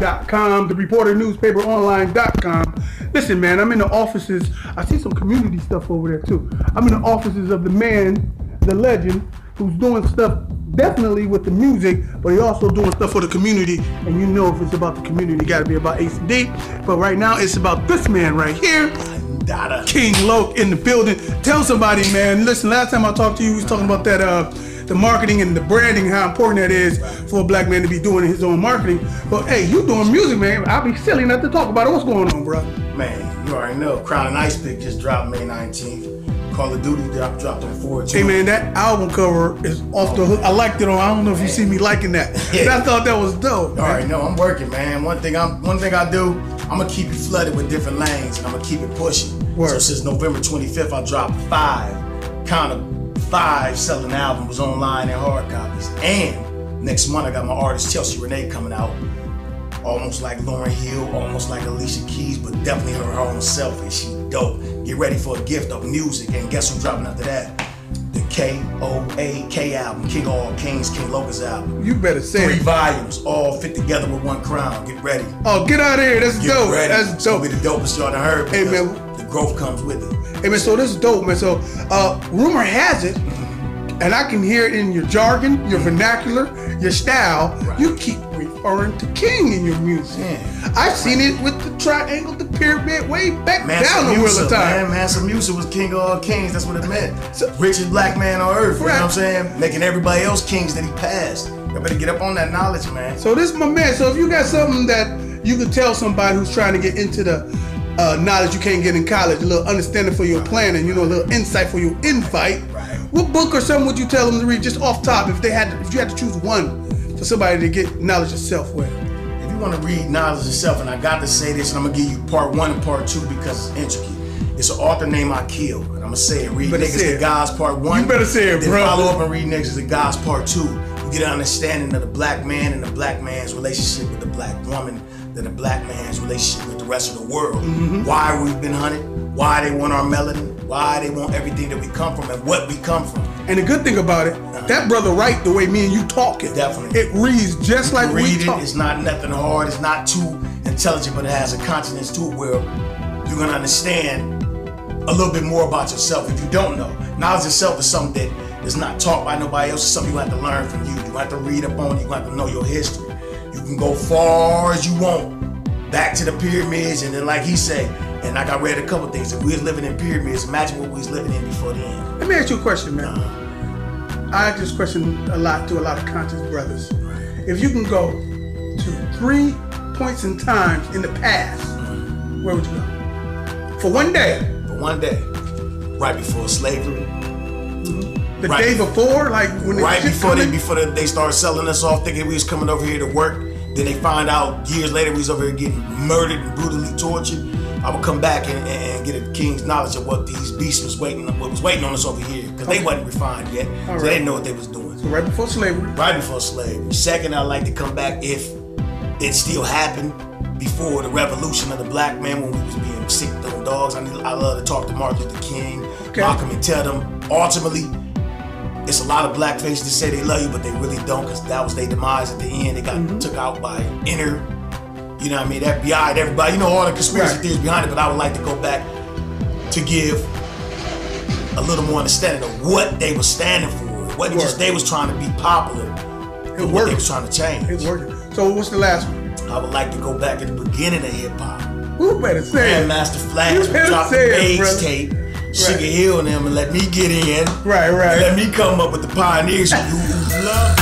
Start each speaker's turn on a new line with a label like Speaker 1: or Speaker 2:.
Speaker 1: thereporternewspaperonline.com, thereporternewspaperonline.com. Listen, man, I'm in the offices. I see some community stuff over there, too. I'm in the offices of the man, the legend, who's doing stuff definitely with the music, but he also doing stuff for the community. And you know if it's about the community, it got to be about ACD. But right now, it's about this man right here. King Loc in the building. Tell somebody, man. Listen, last time I talked to you, we was talking about that the marketing and the branding, how important that is for a black man to be doing his own marketing. But hey, you doing music, man. I'll be silly not to talk about it. What's going on, bro?
Speaker 2: Man, you already know. Crown and Ice Pick just dropped May 19th. Call of Duty dropped on 4/2.
Speaker 1: Hey man, that album cover is off the hook. I liked it on. I don't know if you see me liking that. But I thought that was dope.
Speaker 2: You already know. I'm working, man. One thing I do, I'm gonna keep you flooded with different lanes, and I'm gonna keep it pushing.
Speaker 1: Word.
Speaker 2: So since November 25th, I dropped 5 selling albums, was online and hard copies. And next month, I got my artist Chelsea Renee coming out. Almost like Lauryn Hill, almost like Alicia Keys, but definitely her own self, and she dope. Get ready for a gift of music, and guess who's dropping after that? The KOAK album, King of All Kings, King Locust album.
Speaker 1: You better say
Speaker 2: 3
Speaker 1: it.
Speaker 2: volumes, all fit together with one crown. Get ready.
Speaker 1: Oh, get out of here. That's dope.
Speaker 2: Ready.
Speaker 1: That's
Speaker 2: It's gonna
Speaker 1: dope.
Speaker 2: be the dopest y'all done heard.
Speaker 1: Hey, man.
Speaker 2: The growth comes with it.
Speaker 1: Hey man, so this is dope, man. So rumor has it, and I can hear it in your jargon, your vernacular, your style, you keep referring to King in your music.
Speaker 2: Man.
Speaker 1: I've seen it with the triangle, the pyramid, way back down the wheel of
Speaker 2: Musa,
Speaker 1: time.
Speaker 2: man. Mansa Musa was king of all kings. That's what it meant. Richest black man on earth. You know what I'm saying? Making everybody else kings that he passed. You better get up on that knowledge, man.
Speaker 1: So this is my man. So if you got something that you could tell somebody who's trying to get into the knowledge you can't get in college, a little understanding for your planning, you know, a little insight for your invite.
Speaker 2: Right.
Speaker 1: What book or something would you tell them to read just off top if you had to choose one for somebody to get knowledge of self with?
Speaker 2: If you want to read knowledge of self, and I got to say this, and I'm gonna give you part 1 and part 2 because it's intricate. It's an author named Akil, and I'm gonna say it. Read Niggas to God's part 1.
Speaker 1: You better say it,
Speaker 2: then
Speaker 1: bro.
Speaker 2: Follow up and read Niggas to God's part 2. You get an understanding of the black man and the black man's relationship with the black woman, than the black man's relationship with the rest of the world. Why we've been hunted, why they want our melanin, why they want everything that we come from and what we come from.
Speaker 1: And the good thing about it, that brother write the way me and you talk it.
Speaker 2: Definitely.
Speaker 1: It reads just like we talk.
Speaker 2: It's not nothing hard, it's not too intelligent, but it has a consciousness to it where you're gonna understand a little bit more about yourself if you don't know. Knowledge of self is something that is not taught by nobody else. It's something you have to learn from you. You have to read up on it, you have to know your history. You can go far as you want, back to the pyramids, and then like he said, and like I read a couple things, if we was living in pyramids, imagine what we was living in before the end.
Speaker 1: Let me ask you a question, man. I ask this question a lot to a lot of conscious brothers. If you can go to 3 points in time in the past, where would you go? For one day.
Speaker 2: For one day, right before slavery.
Speaker 1: The day before, like when
Speaker 2: before they started selling us off, thinking we was coming over here to work. Then they find out years later we was over here getting murdered and brutally tortured. I would come back and get a king's knowledge of what these beasts was waiting on us over here, because they wasn't refined yet, so they didn't know what they was doing.
Speaker 1: So right before slavery.
Speaker 2: Right before slavery. Second, I'd like to come back if it still happened before the revolution of the black man when we was being sick on dogs. I love to talk to Martin Luther King, Malcolm, and tell them ultimately. It's a lot of black faces that say they love you, but they really don't, because that was their demise at the end. They got took out by inner, you know what I mean, FBI and everybody. You know all the conspiracy theories behind it, but I would like to go back to give a little more understanding of what they were standing for. It wasn't just they was trying to be popular. It what they was trying to change.
Speaker 1: It's working. So what's the last one?
Speaker 2: I would like to go back at the beginning of hip hop.
Speaker 1: Who better say it?
Speaker 2: Grandmaster Flash dropped the Bates tape. Sugar Hill and them, and let me get in.
Speaker 1: Right.
Speaker 2: And let me come up with the pioneers who love.